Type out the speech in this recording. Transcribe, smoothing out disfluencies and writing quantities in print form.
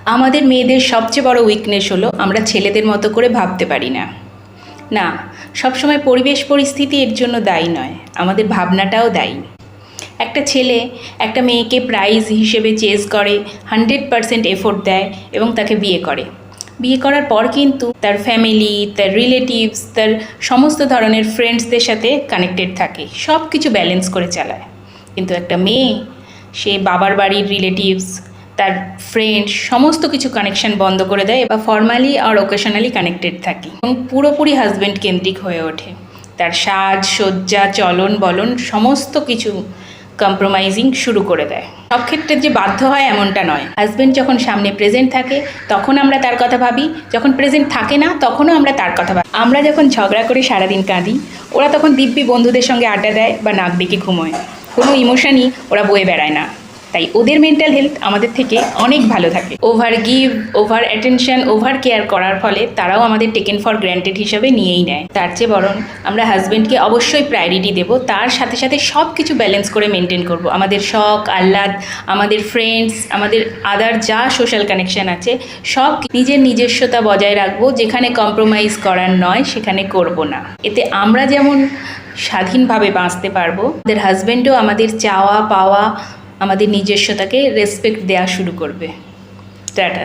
আমাদের মেয়েদের সবচেয়ে বড় উইকনেস হলো আমরা ছেলেদের মতো করে ভাবতে পারি না। না, সবসময় পরিবেশ পরিস্থিতি এর জন্য দায়ী নয়, আমাদের ভাবনাটাও দায়ী। একটা ছেলে একটা মেয়েকে প্রাইজ হিসেবে চেজ করে, 100% এফোর্ট দেয় এবং তাকে বিয়ে করে। বিয়ে করার পর কিন্তু তার ফ্যামিলি, তার রিলেটিভস, তার সমস্ত ধরনের ফ্রেন্ডসদের সাথে কানেক্টেড থাকে, সব কিছু ব্যালেন্স করে চালায়। কিন্তু একটা মেয়ে, সে বাবার বাড়ির রিলেটিভস, তার ফ্রেন্ড, সমস্ত কিছু কানেকশন বন্ধ করে দেয় বা ফর্মালি আর ওকেশনালি কানেক্টেড থাকে এবং পুরোপুরি হাজব্যান্ড কেন্দ্রিক হয়ে ওঠে। তার সাজ সজ্জা চলন বলন সমস্ত কিছু কম্প্রোমাইজিং শুরু করে দেয়। সব ক্ষেত্রে যে বাধ্য হয় এমনটা নয়। হাজব্যান্ড যখন সামনে প্রেজেন্ট থাকে তখন আমরা তার কথা ভাবি, যখন প্রেজেন্ট থাকে না তখনও আমরা তার কথা ভাবি। আমরা যখন ঝগড়া করে সারাদিন কাঁদি, ওরা তখন দিব্যি বন্ধুদের সঙ্গে আড্ডা দেয় বা নাক ডেকে ঘুমোয়। কোনো ইমোশনই ওরা বয়ে বেড়ায় না। তাই ওদের মেন্টাল হেলথ আমাদের থেকে অনেক ভালো থাকে। Over give, over attention, over care করার ফলে তারাও আমাদের টেকেন ফর গ্র্যান্টেড হিসাবে নিয়েই নেয়। তার চেয়ে বরং আমরা হাজব্যান্ডকে অবশ্যই প্রায়োরিটি দেব, তার সাথে সাথে সব কিছু ব্যালেন্স করে মেনটেন করব। আমাদের শখ আহ্লাদ, আমাদের ফ্রেন্ডস, আমাদের আদার যা সোশ্যাল কানেকশন আছে সব নিজের নিজস্বতা বজায় রাখবো। যেখানে কম্প্রোমাইজ করার নয় সেখানে করব না। এতে আমরা যেমন স্বাধীনভাবে বাঁচতে পারবো, আমাদের হাজব্যান্ডও আমাদের চাওয়া পাওয়া, আমাদের নিজস্বতাকে রেসপেক্ট দেওয়া শুরু করবে। টাটা।